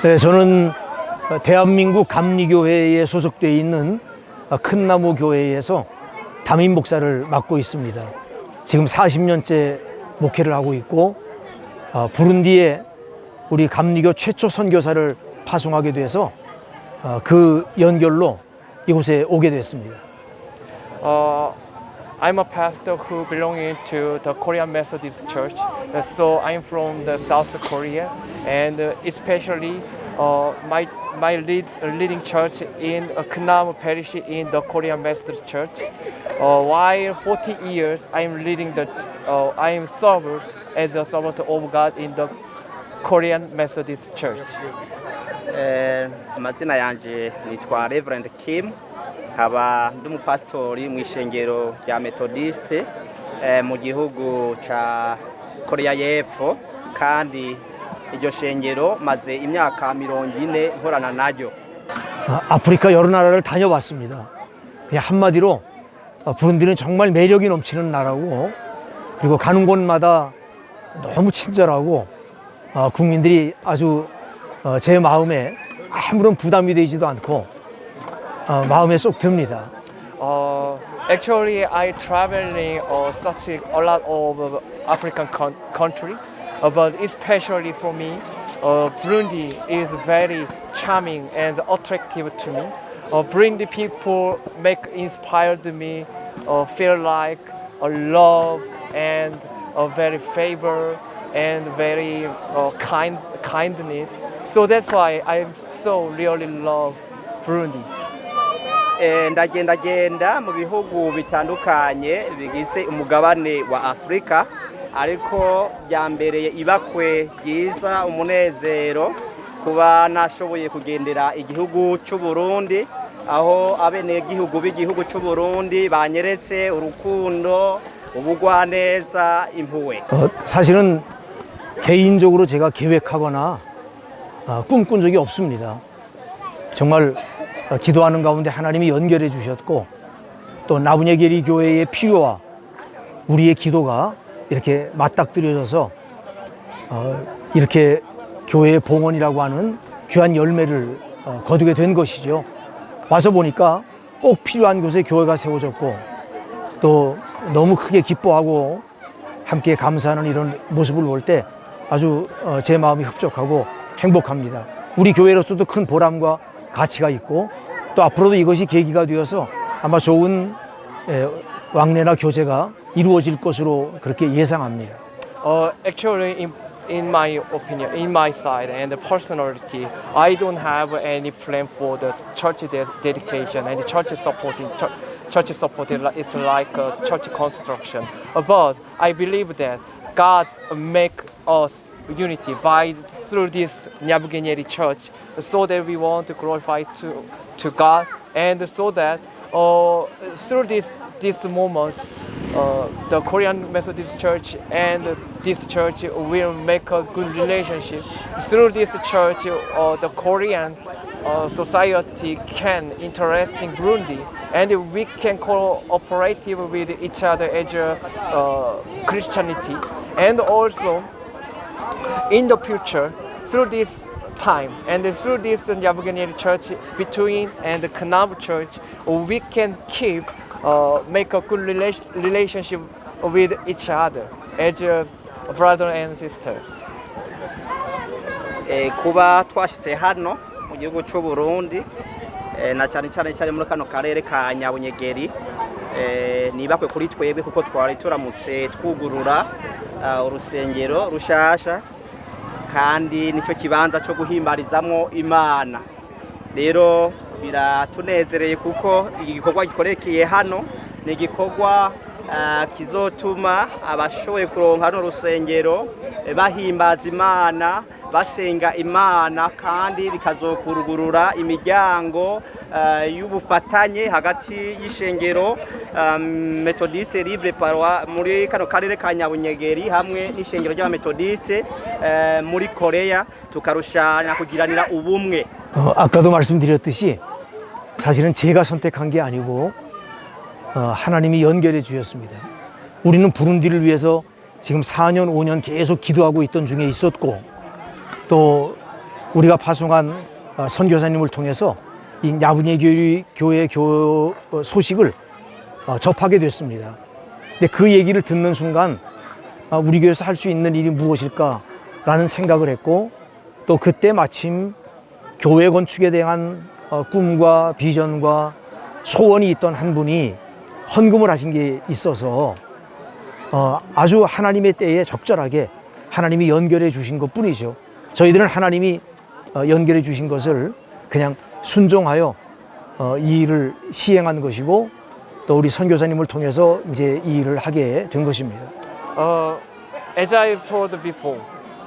네, 저는 대한민국 감리교회에 소속되어 있는 큰나무 교회에서 담임 목사를 맡고 있습니다. 지금 40년째 목회를 하고 있고 부룬디에 우리 감리교 최초 선교사를 파송하게 돼서 그 연결로 이곳에 오게 됐습니다. I'm a pastor who belonging to the Korean Methodist Church. So I'm from the South Korea, and especially my leading church in Knam Parish in the Korean Methodist Church. While 40 years, I'm I am served as a servant of God in the Korean Methodist Church. Amazina yanje nitwa Reverend Kim. Nkaba ndi umupasitori mu ishengero rya Methodiste mu gihugu ca Korea y'Epfo, kandi iryo shengero maze imyaka 40 nkorana naryo. 아프리카 여러 나라를 다녀봤습니다. 그냥 한마디로 부룬디는 정말 매력이 넘치는 나라고, 그리고 가는 곳마다 너무 친절하고 국민들이 아주 제 마음에 아무런 부담이 되지도 않고 마음에 쏙 듭니다. Actually, I traveling such a lot of African country, but especially for me, Burundi is very charming and attractive to me. Burundi people inspired me, feel like a love and a very favor and very kindness. So that's why I so really love Burundi. Ndagenda mu bihugu bitandukanye bigize umugabane wa Afrika, ariko byambereye ibakwe byiza umunezero kuba nashoboye kugendera igihugu cy'u Burundi, aho abenegihugu b'igihugu cy'u Burundi banyeretse urukundo, ubugwaneza, impuhwe. 사실은 개인적으로 제가 계획하거나 꿈꾼 적이 없습니다. 정말 기도하는 가운데 하나님이 연결해 주셨고, 또 나부녀게리 교회의 필요와 우리의 기도가 이렇게 맞닥뜨려져서 이렇게 교회의 봉헌이라고 하는 귀한 열매를 거두게 된 것이죠. 와서 보니까 꼭 필요한 곳에 교회가 세워졌고, 또 너무 크게 기뻐하고 함께 감사하는 이런 모습을 볼 때 아주 제 마음이 흡족하고 행복합니다. 우리 교회로서도 큰 보람과 가치가 있고, 또 앞으로도 이것이 계기가 되어서 아마 좋은 왕래나 교제가 이루어질 것으로 그렇게 예상합니다. Actually, in my opinion, in my side and personality, I don't have any plan for the church dedication and church supporting. Church supporting it's like a church construction. But I believe that God make us unity through this Nyabugenyeri church, so that we want to glorify to God, and so that through this moment, the Korean Methodist Church and this church will make a good relationship. Through this church, the Korean society can interest in Burundi, and we can cooperate with each other as Christianity, and also in the future, through this time and through this Nyabugenyeri church between and the Knam church, we can make a good relationship with each other as a brother and sister. Kuba twashitse hano mu gihugu cy'u Burundi, na cyane muri kano karere ka Nyabunyegeri, nibakwe kuri twebwe kuko twari turamutse twugurura urusengero rushasha, kandi nicyo kibanza cyo guhimbarizamo Imana. Rero biratunezereye kuko igikorwa gikorekeye hano ni igikorwa kizotuma abashoboye kuronka hano rusengero bahimbaza Imana, basenga Imana, kandi bikazokurugurura imiryango y'ubufatanye hagati y'ishengero Methodiste Libre Paroisse muri kano karere ka Nyabunyegeri hamwe n'ishengero ry'Abamethodiste muri Korea, tukarushanya kugiranira ubumwe. 아까도 말씀드렸듯이 사실은 제가 선택한 게 아니고 하나님이 연결해 주셨습니다. 우리는 부룬디를 위해서 지금 4년, 5년 계속 기도하고 있던 중에 있었고, 또 우리가 파송한 선교사님을 통해서 이 야분예 교회 소식을 접하게 됐습니다. 근데 그 얘기를 듣는 순간 우리 교회에서 할 수 있는 일이 무엇일까라는 생각을 했고, 또 그때 마침 교회 건축에 대한 꿈과 비전과 소원이 있던 한 분이 헌금을 하신 게 있어서 아주 하나님의 때에 적절하게 하나님이 연결해 주신 것 뿐이죠. 저희들은 하나님이 연결해 주신 것을 그냥 순종하여 이 일을 시행한 것이고, 또 우리 선교사님을 통해서 이제 이 일을 하게 된 것입니다. As I've told before,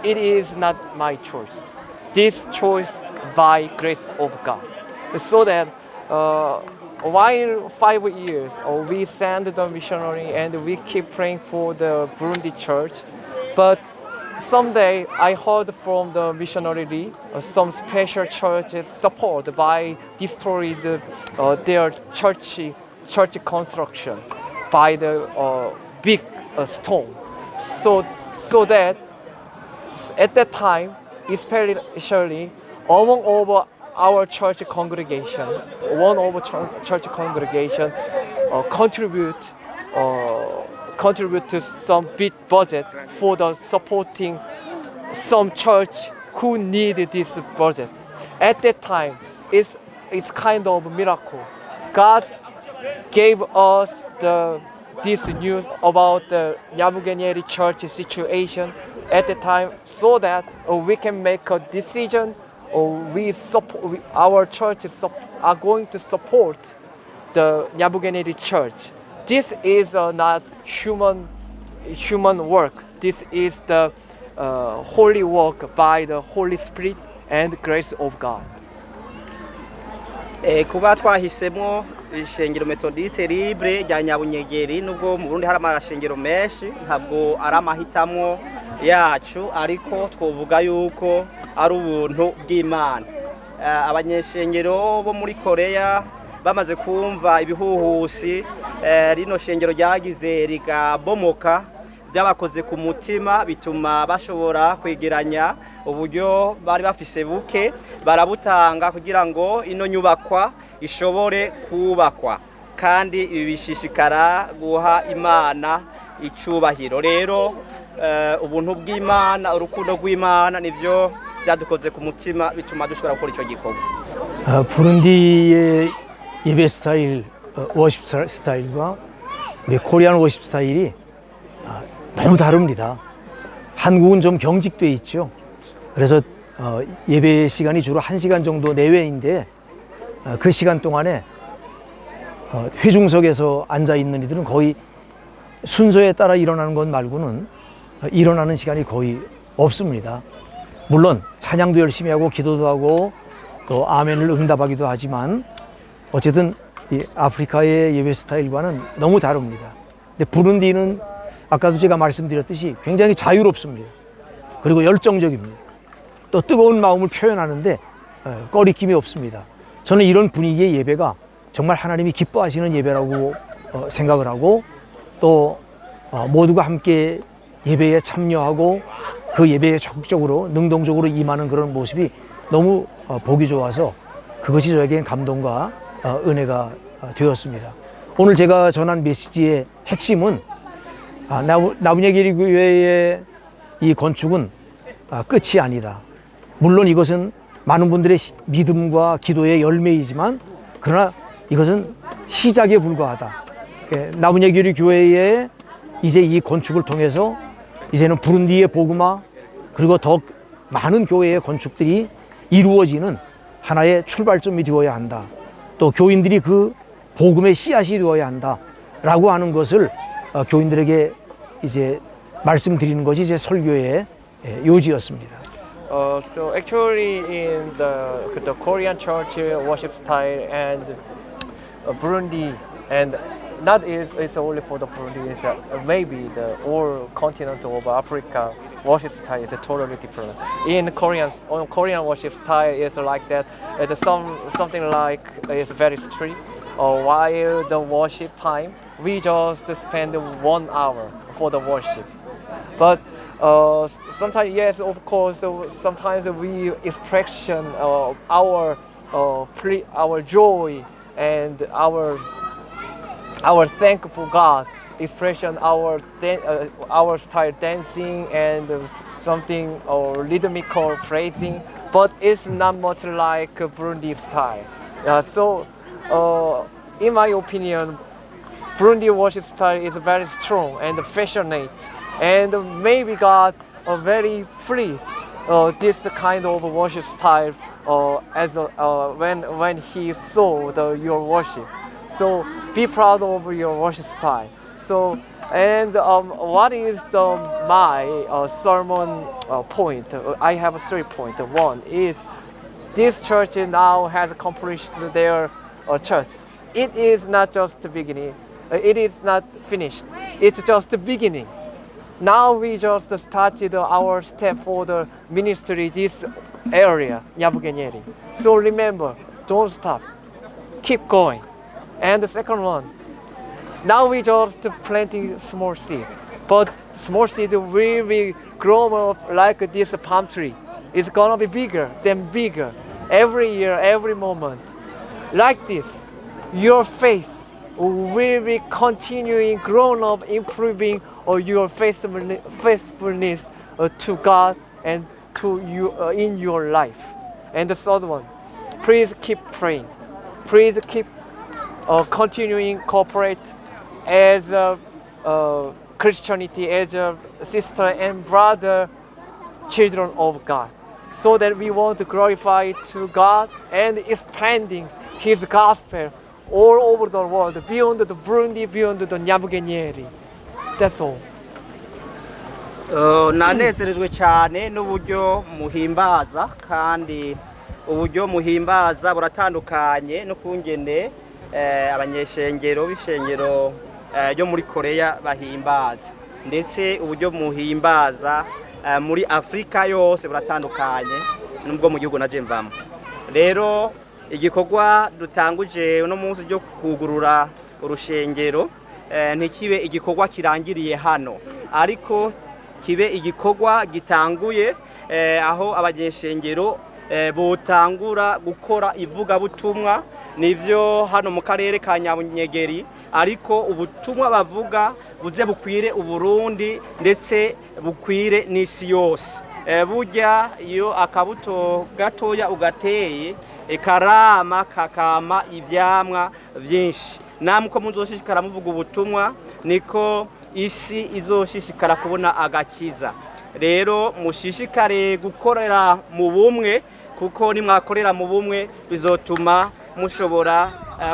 it is not my choice. This choice by grace of God. So that while 5 years we send the missionary and we keep praying for the Burundi church, but someday I heard from the missionary some special churches support by destroyed their church construction by the big storm. So that at that time, especially among over our church congregation, one of church congregation contribute to some big budget for the supporting some church who need this budget. At that time, it's kind of a miracle. God gave us this news about the Nyamugenyeri church situation at the time, so that we can make a decision. Our churches are going to support the Nyamugenyeri church. This is not human work. This is the holy work by the Holy Spirit and grace of God. kuba twahisemo ishengero Methodiste Libre rya Nyabunyegeri, nubwo mu Burundi hari amashengero menshi, ntabwo ari amahitamo yacu, ariko twovuga yuko ari ubuntu bw'Imana. Abanyeshengero bo muri Korea bamaze kumva ibihuhusi rino shengero ryagize rigabomoka, byabakoze ku mutima, bituma bashobora kwegeranya uburyo bari bafise buke, barabutanga kugira ngo ino nyubakwa ishobore kubakwa, kandi ibi bishishikara guha Imana icubahiro. Rero ubuntu bw'Imana, urukundo rw'Imana nivyo byadukoze ku mutima, bituma dushobora gukora ico gikorwa. 부룬디의 예배 스타일, 워십 스타일과 우리 코리안 워십 스타일이 너무 다릅니다. 한국은 좀 경직돼 있죠. 그래서 예배 시간이 주로 1시간 정도 내외인데, 그 시간 동안에 회중석에서 앉아 있는 이들은 거의 순서에 따라 일어나는 것 말고는 일어나는 시간이 거의 없습니다. 물론 찬양도 열심히 하고 기도도 하고 또 아멘을 응답하기도 하지만, 어쨌든 이 아프리카의 예배 스타일과는 너무 다릅니다. 근데 부룬디는 아까도 제가 말씀드렸듯이 굉장히 자유롭습니다. 그리고 열정적입니다. 또 뜨거운 마음을 표현하는데 꺼리낌이 없습니다. 저는 이런 분위기의 예배가 정말 하나님이 기뻐하시는 예배라고 생각을 하고, 또 모두가 함께 예배에 참여하고 그 예배에 적극적으로 능동적으로 임하는 그런 모습이 너무 보기 좋아서 그것이 저에겐 감동과 은혜가 되었습니다. 오늘 제가 전한 메시지의 핵심은 나부냐게리 교회의 이 건축은 끝이 아니다. 물론 이것은 많은 분들의 믿음과 기도의 열매이지만, 그러나 이것은 시작에 불과하다. 나부냐게리 교회의 이제 이 건축을 통해서 이제는 부룬디의 복음화, 그리고 더 많은 교회의 건축들이 이루어지는 하나의 출발점이 되어야 한다. 또 교인들이 그 복음의 씨앗이 되어야 한다라고 하는 것을 교인들에게 이제 말씀드리는 것이 제 설교의 요지였습니다. So actually in the Korean church worship style and Burundi, and not it's only for the Burundi, it's maybe the whole continent of Africa worship style is totally different. In Korean worship style is like that. It's something like it's very strict. While the worship time, we just spend 1 hour for the worship. But Sometimes, yes, of course. Sometimes we expression our joy and our thankful God. Expression our style dancing and something or rhythmical phrasing, but it's not much like Burundi style. In my opinion, Burundi worship style is very strong and passionate, and maybe God very free this kind of worship style when He saw your worship. So be proud of your worship style. So what is my sermon point? I have 3 points. One is this church now has accomplished their church. It is not just the beginning. It is not finished. It's just the beginning. Now we just started our step for the ministry this area, Nyabugenyeri. So remember, don't stop. Keep going. And the second one, now we just planting small seed, but small seed will be grow up like this palm tree. It's gonna be bigger, then bigger, every year, every moment. Like this, your faith will be continuing, grown up, improving, or your faithfulness to God and to you in your life. And the third one, please keep praying. Please keep continuing cooperate as a Christianity, as a sister and brother, children of God, so that we want to glorify to God and expanding His gospel all over the world, beyond the Burundi, beyond the Nyabugenyeri. That's all. nanezerejwe cyane n'uburyo muhimbaza, kandi uburyo muhimbaza buratandukanye no kungene abanyeshengero b'ishengero ryo muri Korea bahimbaza, ndetse uburyo muhimbaza muri Afrika yose buratandukanye nubwo mu gihugu naje mvamo. Rero igikorwa dutanguje uno munsi ryo kugurura urushengero ntikibe igikorwa kirangiriye hano, ariko kibe igikorwa gitanguye aho abanyeshengero botangura gukora ivuga butumwa. Nivyo hano mu karere ka Nyabunyegeri, ariko ubutumwa bavuga buze bukwire Uburundi ndetse bukwire n'isi yose. Burya iyo akabuto gatoya ugateye karama kakama ivyamwa vyinshi. Namwe ko muzoshishikara muvuga ubutumwa, niko isi izoshishikara kubona agakiza. Rero mushishikare gukorera mu bumwe, kuko nimwakorera mu bumwe bizotuma mushobora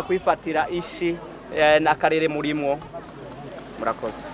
kwifatira isi n'akarere murimo. Murakoze.